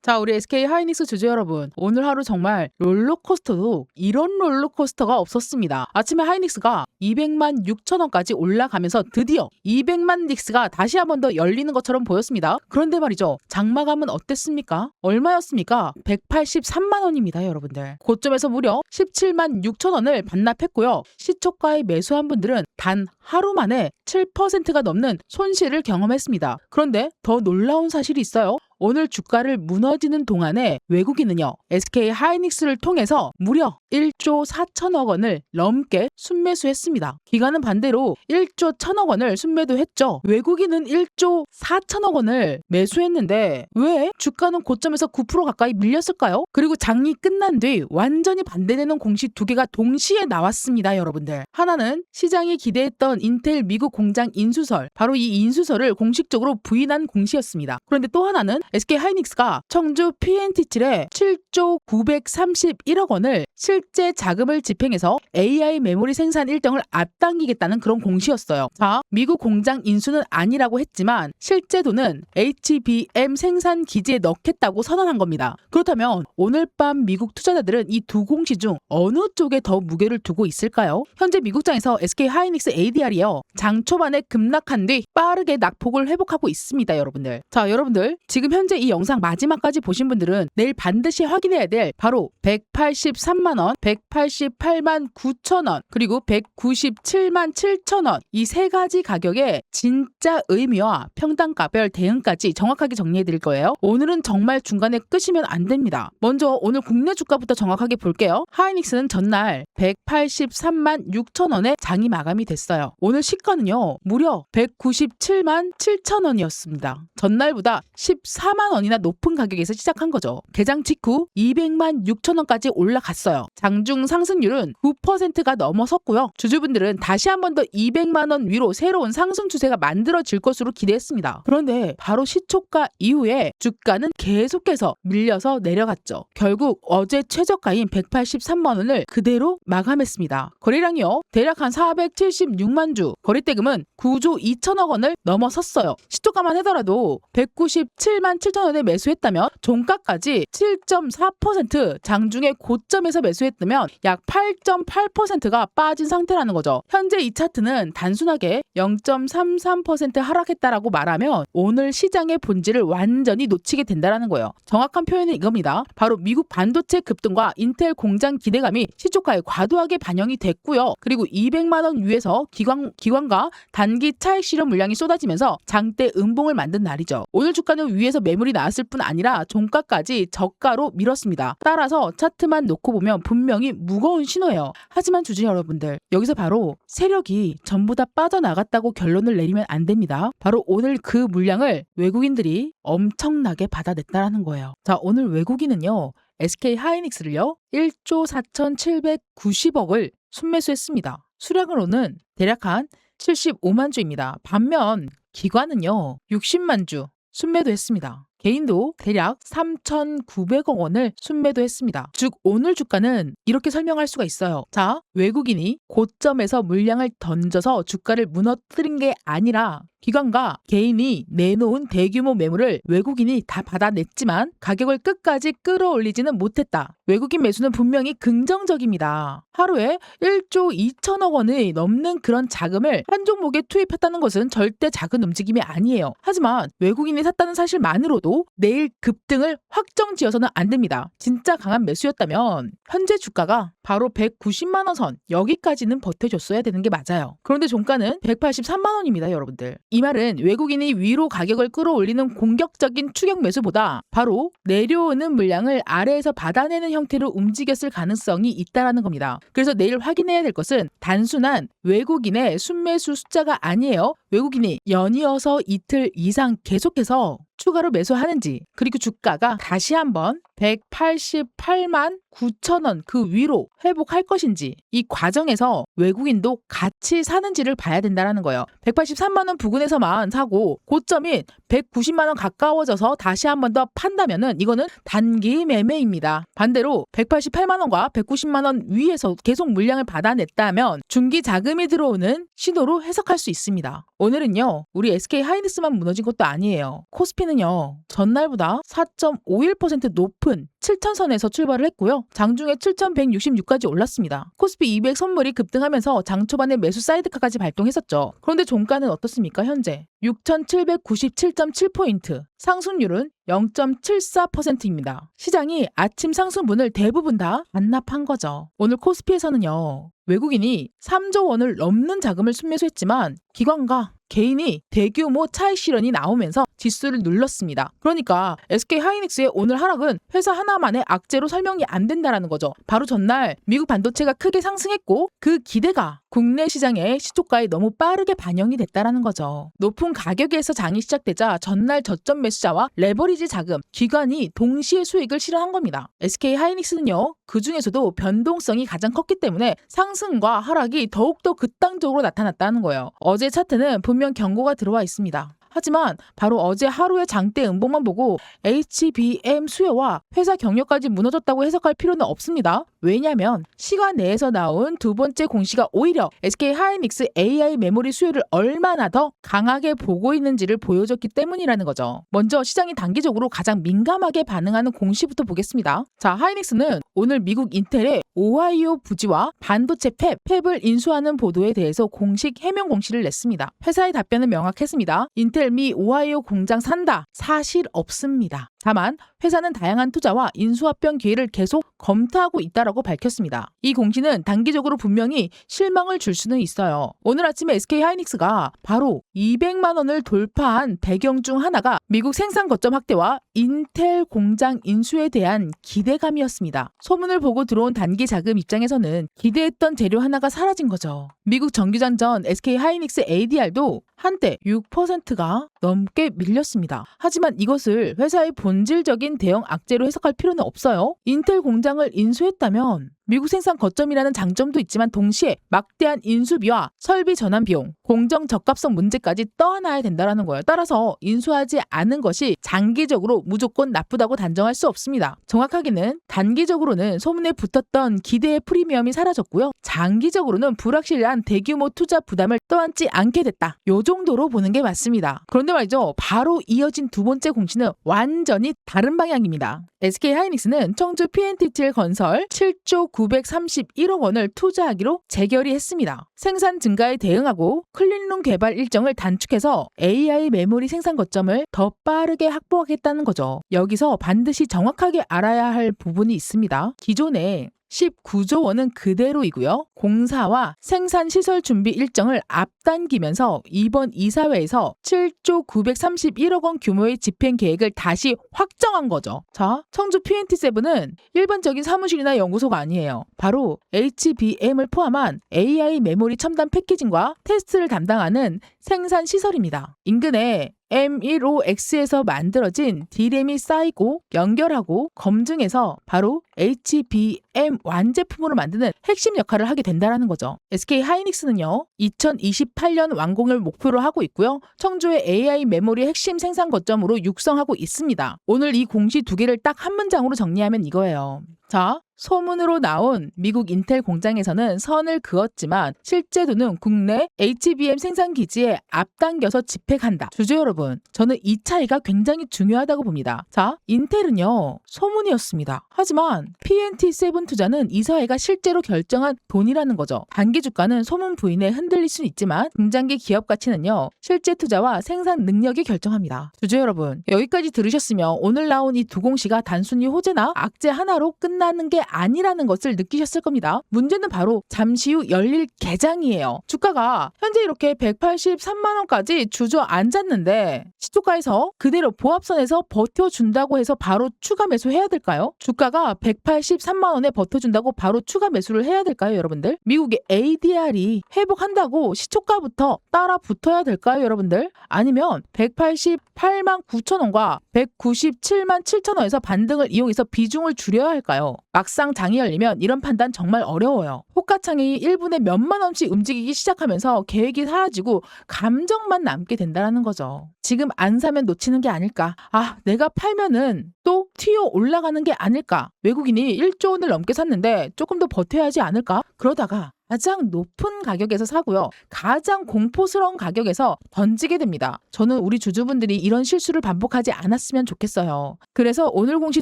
자, 우리 SK 하이닉스 주주 여러분, 오늘 하루 정말 롤러코스터도 이런 롤러코스터가 없었습니다. 아침에 하이닉스가 200만 6천 원까지 올라가면서 드디어 200만 닉스가 다시 한 번 더 열리는 것처럼 보였습니다. 그런데 말이죠, 장마감은 어땠습니까? 얼마였습니까? 183만 원입니다, 여러분들. 고점에서 무려 17만 6천 원을 반납했고요. 시초가에 매수한 분들은 단 하루 만에 7%가 넘는 손실을 경험했습니다. 그런데 더 놀라운 사실이 있어요. 오늘 주가를 무너지는 동안에 외국인은요, SK 하이닉스를 통해서 무려 1조 4천억 원을 넘게 순매수했습니다. 기관은 반대로 1조 1천억 원을 순매도했죠. 외국인은 1조 4천억 원을 매수했는데 왜 주가는 고점에서 9% 가까이 밀렸을까요? 그리고 장이 끝난 뒤 완전히 반대되는 공시 두 개가 동시에 나왔습니다, 여러분들. 하나는 시장이 기대했던 인텔 미국 공장 인수설, 바로 이 인수설을 공식적으로 부인한 공시였습니다. 그런데 또 하나는 SK 하이닉스가 청주 PNT7에 7조 931억 원을 실제 자금을 집행해서 AI 메모리 생산 일정을 앞당기겠다는 그런 공시였어요. 자, 미국 공장 인수는 아니라고 했지만 실제 돈은 HBM 생산 기지에 넣겠다고 선언한 겁니다. 그렇다면 오늘 밤 미국 투자자들은 이 두 공시 중 어느 쪽에 더 무게를 두고 있을까요? 현재 미국장에서 SK 하이닉스 ADR이요, 장 초반에 급락한 뒤 빠르게 낙폭을 회복하고 있습니다, 여러분들. 자, 여러분들 지금 현재 이 영상 마지막까지 보신 분들은 내일 반드시 확인해야 될 바로 183만 원, 188만 9천 원, 그리고 197만 7천 원, 이 세 가지 가격의 진짜 의미와 평단가별 대응까지 정확하게 정리해 드릴 거예요. 오늘은 정말 중간에 끄시면 안 됩니다. 먼저 오늘 국내 주가부터 정확하게 볼게요. 하이닉스는 전날 183만 6천 원에 장이 마감이 됐어요. 오늘 시가는요, 무려 197만 7천 원이었습니다. 전날보다 14만 원이나 높은 가격에서 시작한 거죠. 개장 직후 200만 6천 원까지 올라갔어요. 장중 상승률은 9%가 넘어섰고요. 주주분들은 다시 한 번 더 200만 원 위로 새로운 상승 추세가 만들어질 것으로 기대했습니다. 그런데 바로 시초가 이후에 주가는 계속해서 밀려서 내려갔죠. 결국 어제 최저가인 183만 원을 그대로 마감했습니다. 거래량이요, 대략 한 476만 주, 거래대금은 9조 2천억 원을 넘어섰어요. 시초가만 하더라도 197만 7천 원에 매수했다면 종가까지 7.4%, 장중에 고점에서 매수했다면 약 8.8%가 빠진 상태라는 거죠. 현재 이 차트는 단순하게 0.33% 하락했다라고 말하면 오늘 시장의 본질을 완전히 놓치게 된다는 거예요. 정확한 표현은 이겁니다. 바로 미국 반도체 급등과 인텔 공장 기대감이 시초가에 과도하게 반영이 됐고요. 그리고 200만 원 위에서 기관과 단기 차익 실현 물량이 쏟아지면서 장대 음봉을 만든 날이죠. 오늘 주가는 위에서 매물이 나왔을 뿐 아니라 종가까지 저가로 밀었습니다. 따라서 차트만 놓고 보면 분명히 무거운 신호예요. 하지만 주주 여러분들, 여기서 바로 세력이 전부 다 빠져나갔다고 결론을 내리면 안 됩니다. 바로 오늘 그 물량을 외국인들이 엄청나게 받아냈다는 거예요. 자, 오늘 외국인은요, SK 하이닉스를요, 1조 4,790억을 순매수했습니다. 수량으로는 대략 한 75만 주입니다. 반면 기관은요, 60만 주 순매도했습니다. 개인도 대략 3,900억 원을 순매도했습니다. 즉 오늘 주가는 이렇게 설명할 수가 있어요. 자, 외국인이 고점에서 물량을 던져서 주가를 무너뜨린 게 아니라 기관과 개인이 내놓은 대규모 매물을 외국인이 다 받아냈지만 가격을 끝까지 끌어올리지는 못했다. 외국인 매수는 분명히 긍정적입니다. 하루에 1조 2천억 원이 넘는 그런 자금을 한 종목에 투입했다는 것은 절대 작은 움직임이 아니에요. 하지만 외국인이 샀다는 사실만으로도 내일 급등을 확정지어서는 안 됩니다. 진짜 강한 매수였다면 현재 주가가 바로 190만 원 선, 여기까지는 버텨줬어야 되는 게 맞아요. 그런데 종가는 183만 원입니다, 여러분들. 이 말은 외국인이 위로 가격을 끌어올리는 공격적인 추격 매수보다 바로 내려오는 물량을 아래에서 받아내는 형태로 움직였을 가능성이 있다는 겁니다. 그래서 내일 확인해야 될 것은 단순한 외국인의 순매수 숫자가 아니에요. 외국인이 연이어서 이틀 이상 계속해서 추가로 매수하는지, 그리고 주가가 다시 한번 188만 9천 원 그 위로 회복할 것인지, 이 과정에서 외국인도 같이 사는지를 봐야 된다는 거예요. 183만 원 부근에서만 사고 고점인 190만 원 가까워져서 다시 한 번 더 판다면은 이거는 단기 매매입니다. 반대로 188만 원과 190만 원 위에서 계속 물량을 받아냈다면 중기 자금이 들어오는 신호로 해석할 수 있습니다. 오늘은요, 우리 SK 하이닉스만 무너진 것도 아니에요. 코스피 SK는요. 전날보다 4.51% 높은 7,000선에서 출발을 했고요. 장중에 7,166까지 올랐습니다. 코스피 200 선물이 급등하면서 장 초반에 매수 사이드카까지 발동했었죠. 그런데 종가는 어떻습니까? 현재 6,797.7포인트, 상승률은 0.74%입니다. 시장이 아침 상승분을 대부분 다 반납한 거죠. 오늘 코스피에서는요. 외국인이 3조 원을 넘는 자금을 순매수했지만 기관과 개인이 대규모 차익 실현이 나오면서 지수를 눌렀습니다. 그러니까 SK하이닉스의 오늘 하락은 회사 하나만의 악재로 설명이 안 된다라는 거죠. 바로 전날 미국 반도체가 크게 상승했고 그 기대가 국내 시장의 시초가에 너무 빠르게 반영이 됐다라는 거죠. 높은 가격에서 장이 시작되자 전날 저점 매수자와 레버리지 자금, 기관이 동시에 수익을 실현한 겁니다. SK하이닉스는요. 그 중에서도 변동성이 가장 컸기 때문에 상승과 하락이 더욱더 극단적으로 나타났다는 거예요. 어제 차트는 분명 경고가 들어와 있습니다. 하지만 바로 어제 하루의 장대 음봉만 보고 HBM 수요와 회사 경력까지 무너졌다고 해석할 필요는 없습니다. 왜냐하면 시간 내에서 나온 두 번째 공시가 오히려 SK하이닉스 AI 메모리 수요를 얼마나 더 강하게 보고 있는지를 보여줬기 때문이라는 거죠. 먼저 시장이 단기적으로 가장 민감하게 반응하는 공시부터 보겠습니다. 자, 하이닉스는 오늘 미국 인텔의 오하이오 부지와 반도체 팹을 인수하는 보도에 대해서 공식 해명 공시를 냈습니다. 회사의 답변은 명확했습니다. 인텔 미 오하이오 공장 산다. 사실 없습니다. 다만 회사는 다양한 투자와 인수합병 기회를 계속 검토하고 있다라고 밝혔습니다. 이 공시는 단기적으로 분명히 실망을 줄 수는 있어요. 오늘 아침에 SK하이닉스가 바로 200만 원을 돌파한 배경 중 하나가 미국 생산 거점 확대와 인텔 공장 인수에 대한 기대감이었습니다. 소문을 보고 들어온 단기 자금 입장에서는 기대했던 재료 하나가 사라진 거죠. 미국 정규장 전 SK하이닉스 ADR도 한때 6%가 넘게 밀렸습니다. 하지만 이것을 회사의 본질적인 대형 악재로 해석할 필요는 없어요. 인텔 공장을 인수했다면 미국 생산 거점이라는 장점도 있지만 동시에 막대한 인수비와 설비 전환 비용, 공정 적합성 문제까지 떠안아야 된다는 거예요. 따라서 인수하지 않은 것이 장기적으로 무조건 나쁘다고 단정할 수 없습니다. 정확하게는 단기적으로는 소문에 붙었던 기대의 프리미엄이 사라졌고요. 장기적으로는 불확실한 대규모 투자 부담을 떠안지 않게 됐다. 요 정도로 보는 게 맞습니다. 그런데 말이죠. 바로 이어진 두 번째 공시는 완전히 다른 방향입니다. SK하이닉스는 청주 PNTTL 건설 7조 931억 원을 투자하기로 재결의했습니다. 생산 증가에 대응하고 클린룸 개발 일정을 단축해서 AI 메모리 생산 거점을 더 빠르게 확보하겠다는 거죠. 여기서 반드시 정확하게 알아야 할 부분이 있습니다. 기존에 19조 원은 그대로이고요. 공사와 생산 시설 준비 일정을 앞당기면서 이번 이사회에서 7조 931억 원 규모의 집행 계획을 다시 확정한 거죠. 자, 청주 PNT7은 일반적인 사무실이나 연구소가 아니에요. 바로 HBM을 포함한 AI 메모리 첨단 패키징과 테스트를 담당하는 생산 시설입니다. 인근에 M15X에서 만들어진 D램이 쌓이고 연결하고 검증해서 바로 HBM 완제품으로 만드는 핵심 역할을 하게 된다는 거죠. SK하이닉스는요. 2028년 완공을 목표로 하고 있고요. 청주의 AI 메모리 핵심 생산 거점으로 육성하고 있습니다. 오늘 이 공시 두 개를 딱 한 문장으로 정리하면 이거예요. 자, 소문으로 나온 미국 인텔 공장에서는 선을 그었지만 실제로는 국내 HBM 생산 기지에 앞당겨서 집행한다. 주주 여러분, 저는 이 차이가 굉장히 중요하다고 봅니다. 자, 인텔은요, 소문이었습니다. 하지만 PNT7 투자는 이사회가 실제로 결정한 돈이라는 거죠. 단기 주가는 소문 부인에 흔들릴 수는 있지만 중장기 기업 가치는요, 실제 투자와 생산 능력이 결정합니다. 주주 여러분, 여기까지 들으셨으면 오늘 나온 이 두 공시가 단순히 호재나 악재 하나로 끝나는 게 아니라는 것을 느끼셨을 겁니다. 문제는 바로 잠시 후 열릴 개장이에요. 주가가 현재 이렇게 183만 원까지 주저앉았는데 시초가에서 그대로 보합선에서 버텨준다고 해서 바로 추가 매수해야 될까요? 주가가 183만 원에 버텨준다고 바로 추가 매수를 해야 될까요, 여러분들? 미국의 ADR이 회복한다고 시초가부터 따라 붙어야 될까요, 여러분들? 아니면 188만 9천 원과 197만 7천 원에서 반등을 이용해서 비중을 줄여야 할까요? 막상 장이 열리면 이런 판단 정말 어려워요. 호가창이 1분에 몇만 원씩 움직이기 시작하면서 계획이 사라지고 감정만 남게 된다는 거죠. 지금 안 사면 놓치는 게 아닐까? 아, 내가 팔면은 또 튀어 올라가는 게 아닐까? 외국인이 1조 원을 넘게 샀는데 조금 더 버텨야 하지 않을까? 그러다가 가장 높은 가격에서 사고요. 가장 공포스러운 가격에서 던지게 됩니다. 저는 우리 주주분들이 이런 실수를 반복하지 않았으면 좋겠어요. 그래서 오늘 공시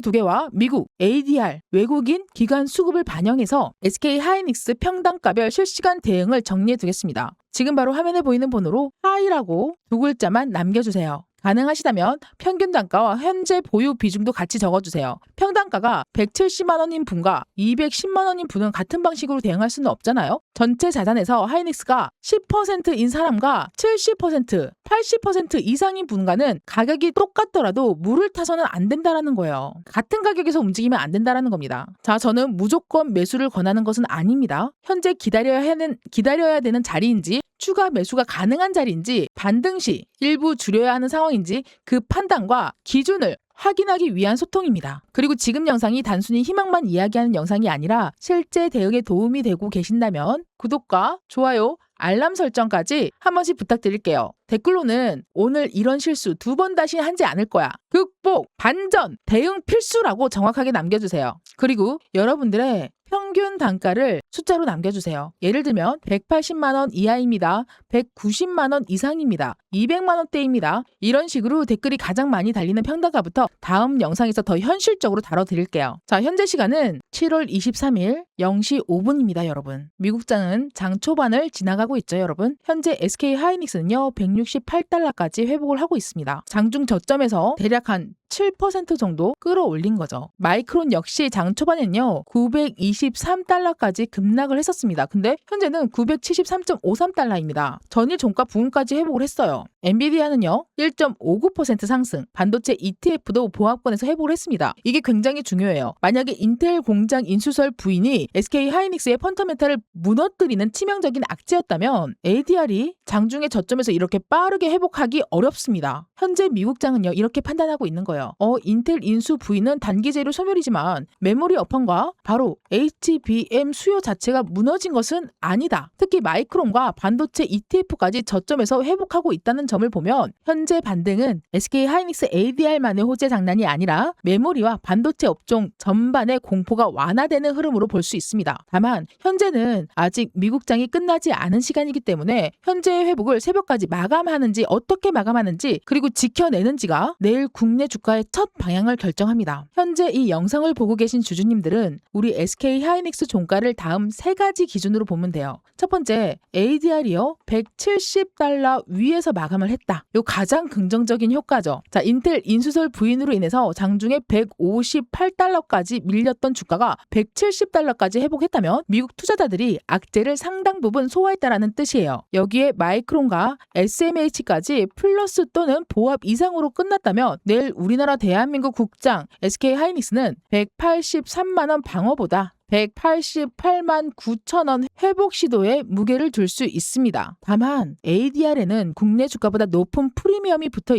2개와 미국, ADR, 외국인, 기관 수급을 반영해서 SK 하이닉스 평단가별 실시간 대응을 정리해 두겠습니다. 지금 바로 화면에 보이는 번호로 하이라고 2글자만 남겨주세요. 가능하시다면 평균 단가와 현재 보유 비중도 같이 적어주세요. 평단가가 170만 원인 분과 210만 원인 분은 같은 방식으로 대응할 수는 없잖아요. 전체 자산에서 하이닉스가 10%인 사람과 70%, 80% 이상인 분과는 가격이 똑같더라도 물을 타서는 안 된다라는 거예요. 같은 가격에서 움직이면 안 된다라는 겁니다. 자, 저는 무조건 매수를 권하는 것은 아닙니다. 현재 기다려야 되는 자리인지 추가 매수가 가능한 자리인지 반등 시 일부 줄여야 하는 상황인지 그 판단과 기준을 확인하기 위한 소통입니다. 그리고 지금 영상이 단순히 희망만 이야기하는 영상이 아니라 실제 대응에 도움이 되고 계신다면 구독과 좋아요, 알람 설정까지 한 번씩 부탁드릴게요. 댓글로는 오늘 이런 실수 2번 다시 하지 않을 거야. 극복, 반전, 대응 필수라고 정확하게 남겨주세요. 그리고 여러분들의 평균 단가를 숫자로 남겨주세요. 예를 들면 180만 원 이하입니다. 190만 원 이상입니다. 200만 원대입니다. 이런 식으로 댓글이 가장 많이 달리는 평단가부터 다음 영상에서 더 현실적으로 다뤄드릴게요. 자, 현재 시간은 7월 23일 0시 5분입니다, 여러분. 미국장은 장 초반을 지나가고 있죠, 여러분. 현재 SK 하이닉스는요, 168달러까지 회복을 하고 있습니다. 장중 저점에서 대략 한 7% 정도 끌어올린 거죠. 마이크론 역시 장 초반에는요 923달러까지 급락을 했었습니다. 근데 현재는 973.53달러입니다. 전일 종가 부근까지 회복을 했어요. 엔비디아는요 1.59% 상승, 반도체 ETF도 보합권에서 회복을 했습니다. 이게 굉장히 중요해요. 만약에 인텔 공장 인수설 부인이 SK 하이닉스의 펀더멘탈을 무너뜨리는 치명적인 악재였다면 ADR이 장중의 저점에서 이렇게 빠르게 회복하기 어렵습니다. 현재 미국장은요 이렇게 판단하고 있는 거예요. 인텔 인수 부인은 단기 재료 소멸이지만 메모리 업황과 바로 HBM 수요 자체가 무너진 것은 아니다. 특히 마이크론과 반도체 ETF까지 저점에서 회복하고 있다는 점을 보면 현재 반등은 SK 하이닉스 ADR만의 호재 장난이 아니라 메모리와 반도체 업종 전반의 공포가 완화되는 흐름으로 볼 수 있습니다. 다만 현재는 아직 미국장이 끝나지 않은 시간이기 때문에 현재의 회복을 새벽까지 마감하는지 어떻게 마감하는지 그리고 지켜내는지가 내일 국내 주가의 첫 방향을 결정합니다. 현재 이 영상을 보고 계신 주주님들은 우리 SK 하이닉스 종가를 다음 3가지 기준으로 보면 돼요. 첫 번째, ADR이요 170달러 위에서 마감을 했다. 요 가장 긍정적인 효과죠. 자, 인텔 인수설 부인으로 인해서 장중에 158달러까지 밀렸던 주가가 170달러까지 회복했다면 미국 투자자들이 악재를 상당 부분 소화했다라는 뜻이에요. 여기에 마이크론과 SMH까지 플러스 또는 보합 이상으로 끝났다면 내일 우리나라 대한민국 국장 SK 하이닉스는 183만 원 방어보다 188만 9천 원 회복 시도에 무게를 둘 수 있습니다. 다만 ADR에는 국내 주가보다 높은 프리미엄이 붙어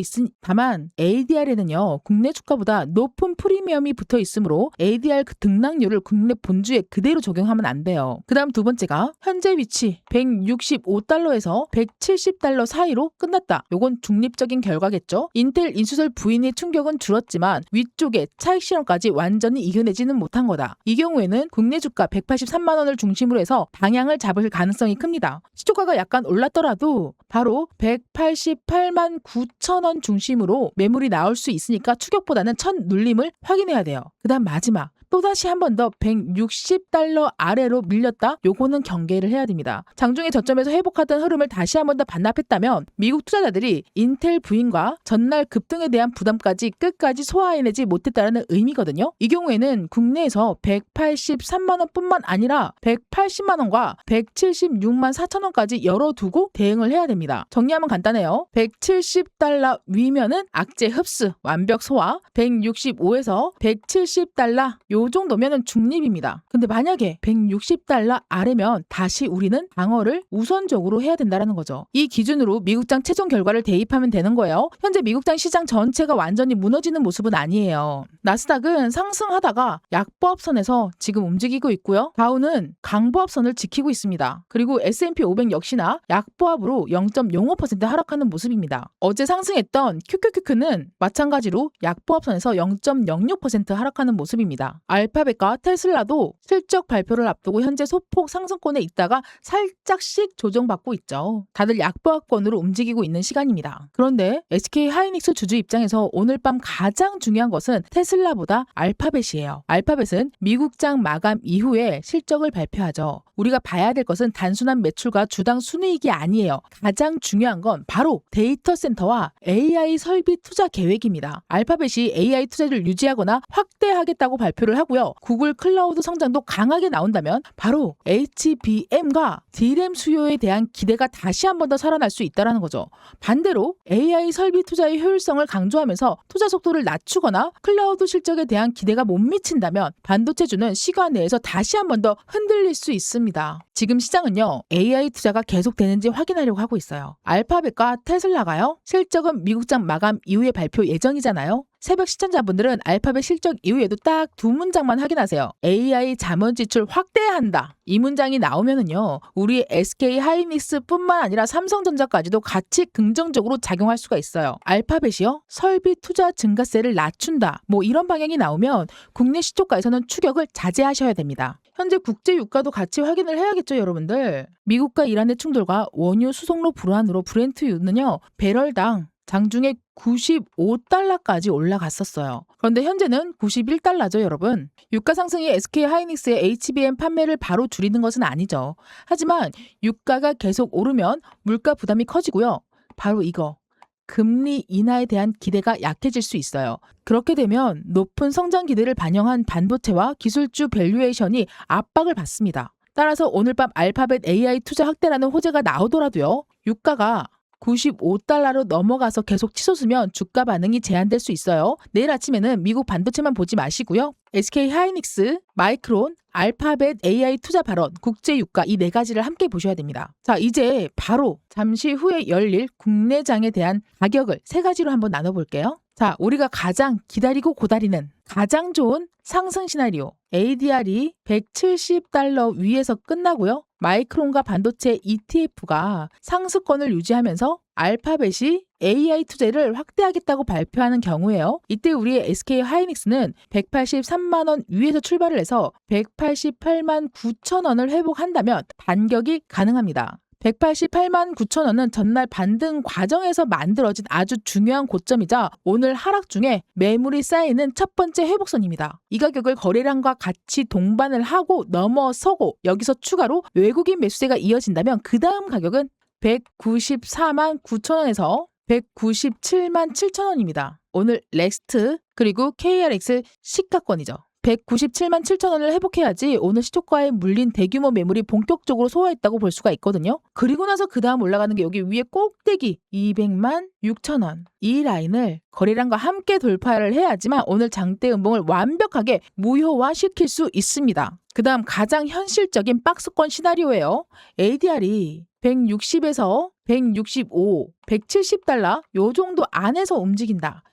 있으므로 ADR 그 등락률을 국내 본주에 그대로 적용하면 안 돼요. 그 다음 두 번째가 현재 위치 165달러에서 170달러 사이로 끝났다. 요건 중립적인 결과겠죠. 인텔 인수설 부인의 충격은 줄었지만 위쪽에 차익 실현까지 완전히 이겨내지는 못한 거다. 이 경우에는 국내 주가 183만 원을 중심으로 해서 방향을 잡을 가능성이 큽니다. 시초가가 약간 올랐더라도 바로 188만 9천 원 중심으로 매물이 나올 수 있으니까 추격보다는 첫 눌림을 확인해야 돼요. 그 다음 마지막. 또다시 한 번 더 160달러 아래로 밀렸다? 요거는 경계를 해야 됩니다. 장중의 저점에서 회복하던 흐름을 다시 한 번 더 반납했다면 미국 투자자들이 인텔 부인과 전날 급등에 대한 부담까지 끝까지 소화해내지 못했다는 의미거든요. 이 경우에는 국내에서 183만 원뿐만 아니라 180만 원과 176만 4천 원까지 열어두고 대응을 해야 됩니다. 정리하면 간단해요. 170달러 위면은 악재 흡수, 완벽 소화, 165에서 170달러 요 정도면은 중립입니다. 근데 만약에 160달러 아래면 다시 우리는 방어를 우선적으로 해야 된다는 거죠. 이 기준으로 미국장 최종 결과를 대입하면 되는 거예요. 현재 미국장 시장 전체가 완전히 무너지는 모습은 아니에요. 나스닥은 상승하다가 약보합선에서 지금 움직이고 있고요. 다우는 강보합선을 지키고 있습니다. 그리고 S&P 500 역시나 약보합으로 0.05% 하락하는 모습입니다. 어제 상승했던 QQQ는 마찬가지로 약보합선에서 0.06% 하락하는 모습입니다. 알파벳과 테슬라도 실적 발표를 앞두고 현재 소폭 상승권에 있다가 살짝씩 조정받고 있죠. 다들 약보합권으로 움직이고 있는 시간입니다. 그런데 SK 하이닉스 주주 입장에서 오늘 밤 가장 중요한 것은 테슬라보다 알파벳이에요. 알파벳은 미국장 마감 이후에 실적을 발표하죠. 우리가 봐야 될 것은 단순한 매출과 주당 순이익이 아니에요. 가장 중요한 건 바로 데이터 센터와 AI 설비 투자 계획입니다. 알파벳이 AI 투자를 유지하거나 확대하겠다고 발표를 하고요. 구글 클라우드 성장도 강하게 나온다면 바로 HBM과 D램 수요에 대한 기대가 다시 한 번 더 살아날 수 있다는 거죠. 반대로 AI 설비 투자의 효율성을 강조하면서 투자 속도를 낮추거나 클라우드 실적에 대한 기대가 못 미친다면 반도체주는 시간 내에서 다시 한 번 더 흔들릴 수 있습니다. 지금 시장은요, AI 투자가 계속되는지 확인하려고 하고 있어요. 알파벳과 테슬라가요, 실적은 미국장 마감 이후에 발표 예정이잖아요. 새벽 시청자분들은 알파벳 실적 이후에도 딱 두 문장만 확인하세요. AI 자본 지출 확대한다. 이 문장이 나오면은요, 우리 SK 하이닉스뿐만 아니라 삼성전자까지도 같이 긍정적으로 작용할 수가 있어요. 알파벳이요, 설비 투자 증가세를 낮춘다. 뭐 이런 방향이 나오면 국내 시초가에서는 추격을 자제하셔야 됩니다. 현재 국제 유가도 같이 확인을 해야겠죠, 여러분들. 미국과 이란의 충돌과 원유 수송로 불안으로 브렌트유는요, 배럴당 장중에 95달러까지 올라갔었어요. 그런데 현재는 91달러죠, 여러분. 유가 상승이 SK 하이닉스의 HBM 판매를 바로 줄이는 것은 아니죠. 하지만 유가가 계속 오르면 물가 부담이 커지고요. 바로 이거, 금리 인하에 대한 기대가 약해질 수 있어요. 그렇게 되면 높은 성장 기대를 반영한 반도체와 기술주 밸류에이션이 압박을 받습니다. 따라서 오늘 밤 알파벳 AI 투자 확대라는 호재가 나오더라도요, 유가가 95달러로 넘어가서 계속 치솟으면 주가 반응이 제한될 수 있어요. 내일 아침에는 미국 반도체만 보지 마시고요. SK 하이닉스, 마이크론, 알파벳 AI 투자 발언, 국제 유가 이 네 가지를 함께 보셔야 됩니다. 자, 이제 바로 잠시 후에 열릴 국내장에 대한 가격을 세 가지로 한번 나눠볼게요. 자, 우리가 가장 기다리고 고다리는 가장 좋은 상승 시나리오. ADR이 170달러 위에서 끝나고요. 마이크론과 반도체 ETF가 상승권을 유지하면서 알파벳이 AI 투자를 확대하겠다고 발표하는 경우에요. 이때 우리의 SK 하이닉스는 183만 원 위에서 출발을 해서 188만 9천 원을 회복한다면 반격이 가능합니다. 188만 9천 원은 전날 반등 과정에서 만들어진 아주 중요한 고점이자 오늘 하락 중에 매물이 쌓이는 첫 번째 회복선입니다. 이 가격을 거래량과 같이 동반을 하고 넘어서고 여기서 추가로 외국인 매수세가 이어진다면 그 다음 가격은 194만 9천 원에서 197만 7천 원입니다. 오늘 렉스트 그리고 KRX 시가권이죠. 197만 7천 원을 회복해야지 오늘 시초가에 물린 대규모 매물이 본격적으로 소화했다고 볼 수가 있거든요. 그리고 나서 그 다음 올라가는 게 여기 위에 꼭대기 200만 6천 원. 이 라인을 거래량과 함께 돌파를 해야지만 오늘 장대 음봉을 완벽하게 무효화시킬 수 있습니다. 그 다음 가장 현실적인 박스권 시나리오예요. ADR이 160에서 165, 170달러 요 정도 안에서 움직인다.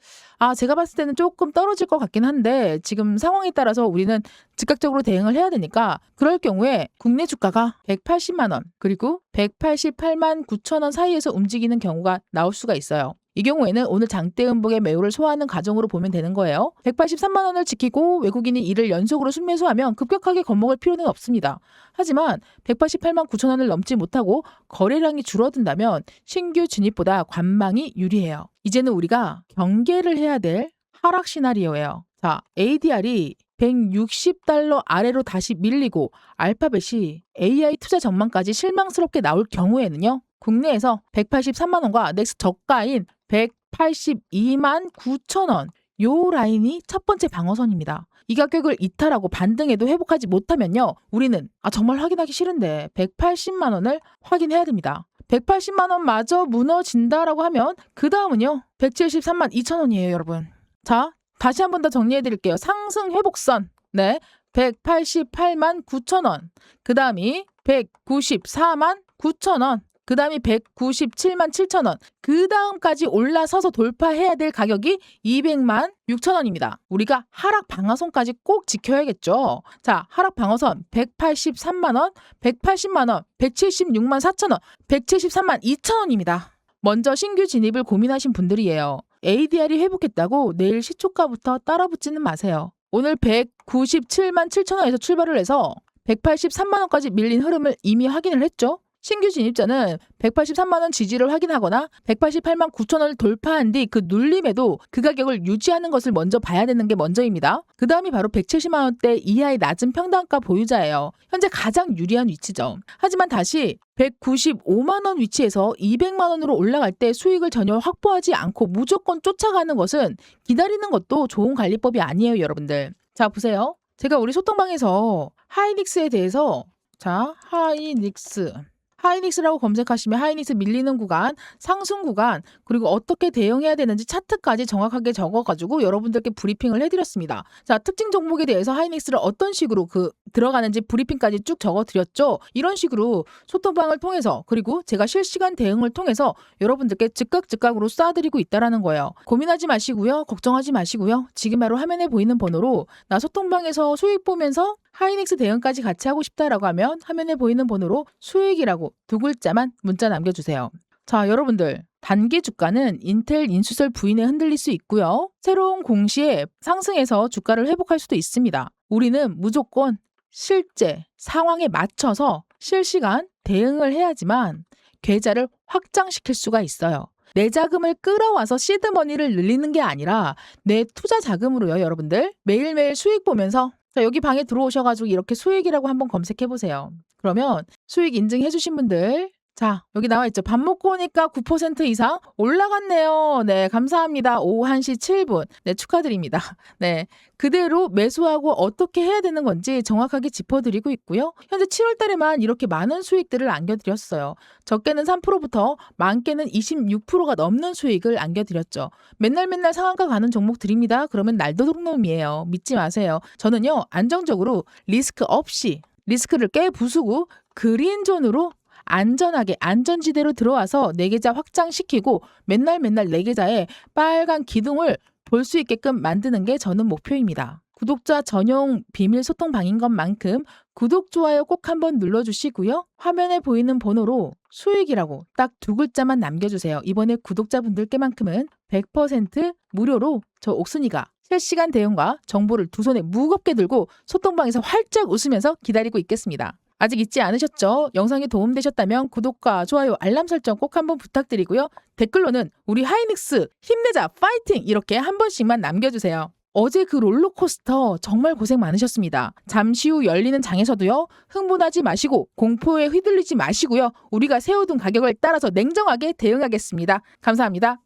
제가 봤을 때는 조금 떨어질 것 같긴 한데 지금 상황에 따라서 우리는 즉각적으로 대응을 해야 되니까 그럴 경우에 국내 주가가 180만 원 그리고 188만 9천 원 사이에서 움직이는 경우가 나올 수가 있어요. 이 경우에는 오늘 장대 음봉의 매우를 소화하는 과정으로 보면 되는 거예요. 183만 원을 지키고 외국인이 이를 연속으로 순매수하면 급격하게 겁먹을 필요는 없습니다. 하지만 188만 9천 원을 넘지 못하고 거래량이 줄어든다면 신규 진입보다 관망이 유리해요. 이제는 우리가 경계를 해야 될 하락 시나리오예요. 자, ADR이 160달러 아래로 다시 밀리고 알파벳이 AI 투자 전망까지 실망스럽게 나올 경우에는요. 국내에서 183만 원과 넥스트 저가인 182만 9천 원. 요 라인이 첫 번째 방어선입니다. 이 가격을 이탈하고 반등해도 회복하지 못하면요. 우리는 정말 확인하기 싫은데 180만 원을 확인해야 됩니다. 180만 원 마저 무너진다라고 하면 그 다음은요. 173만 2천 원이에요, 여러분. 자, 다시 한 번 더 정리해 드릴게요. 상승 회복선. 네. 188만 9천 원. 그 다음이 194만 9천 원. 그 다음이 197만 7천 원. 그 다음까지 올라서서 돌파해야 될 가격이 200만 6천 원입니다. 우리가 하락 방어선까지 꼭 지켜야겠죠. 자, 하락 방어선 183만 원, 180만 원, 176만 4천 원, 173만 2천 원입니다. 먼저 신규 진입을 고민하신 분들이에요. ADR이 회복했다고 내일 시초가부터 따라붙지는 마세요. 오늘 197만 7천 원에서 출발을 해서 183만 원까지 밀린 흐름을 이미 확인을 했죠. 신규 진입자는 183만 원 지지를 확인하거나 188만 9천 원을 돌파한 뒤 그 눌림에도 그 가격을 유지하는 것을 먼저 봐야 되는 게 먼저입니다. 그 다음이 바로 170만 원대 이하의 낮은 평단가 보유자예요. 현재 가장 유리한 위치죠. 하지만 다시 195만 원 위치에서 200만 원으로 올라갈 때 수익을 전혀 확보하지 않고 무조건 쫓아가는 것은 기다리는 것도 좋은 관리법이 아니에요, 여러분들. 자, 보세요. 제가 우리 소통방에서 하이닉스에 대해서 하이닉스라고 검색하시면 하이닉스 밀리는 구간, 상승 구간, 그리고 어떻게 대응해야 되는지 차트까지 정확하게 적어가지고 여러분들께 브리핑을 해드렸습니다. 자, 특징 종목에 대해서 하이닉스를 어떤 식으로 들어가는지 브리핑까지 쭉 적어드렸죠. 이런 식으로 소통방을 통해서 그리고 제가 실시간 대응을 통해서 여러분들께 즉각으로 쏴드리고 있다라는 거예요. 고민하지 마시고요. 걱정하지 마시고요. 지금 바로 화면에 보이는 번호로 나 소통방에서 수익 보면서 하이닉스 대응까지 같이 하고 싶다라고 하면 화면에 보이는 번호로 수익이라고 두 글자만 문자 남겨주세요. 자, 여러분들. 단기 주가는 인텔 인수설 부인에 흔들릴 수 있고요. 새로운 공시에 상승해서 주가를 회복할 수도 있습니다. 우리는 무조건 실제 상황에 맞춰서 실시간 대응을 해야지만 계좌를 확장시킬 수가 있어요. 내 자금을 끌어와서 시드머니를 늘리는 게 아니라 내 투자 자금으로요, 여러분들. 매일매일 수익 보면서 자, 여기 방에 들어오셔가지고 이렇게 수익이라고 한번 검색해보세요. 그러면 수익 인증해주신 분들, 자, 여기 나와있죠. 밥 먹고 오니까 9% 이상 올라갔네요. 네, 감사합니다. 오후 1시 7분. 네, 축하드립니다. 네, 그대로 매수하고 어떻게 해야 되는 건지 정확하게 짚어드리고 있고요. 현재 7월 달에만 이렇게 많은 수익들을 안겨드렸어요. 적게는 3%부터 많게는 26%가 넘는 수익을 안겨드렸죠. 맨날 상한가 가는 종목 드립니다. 그러면 날도둑놈이에요. 믿지 마세요. 저는요, 안정적으로 리스크 없이 리스크를 깨 부수고 그린존으로 안전하게 안전지대로 들어와서 내 계좌 확장시키고 맨날 내 계좌에 빨간 기둥을 볼 수 있게끔 만드는 게 저는 목표입니다. 구독자 전용 비밀 소통방인 것만큼 구독, 좋아요 꼭 한번 눌러주시고요. 화면에 보이는 번호로 수익이라고 딱 두 글자만 남겨주세요. 이번에 구독자분들께만큼은 100% 무료로 저 옥순이가 실시간 대응과 정보를 두 손에 무겁게 들고 소통방에서 활짝 웃으면서 기다리고 있겠습니다. 아직 잊지 않으셨죠? 영상이 도움되셨다면 구독과 좋아요, 알람 설정 꼭 한번 부탁드리고요. 댓글로는 우리 하이닉스 힘내자, 파이팅! 이렇게 한 번씩만 남겨주세요. 어제 그 롤러코스터 정말 고생 많으셨습니다. 잠시 후 열리는 장에서도요. 흥분하지 마시고 공포에 휘둘리지 마시고요. 우리가 세워둔 가격을 따라서 냉정하게 대응하겠습니다. 감사합니다.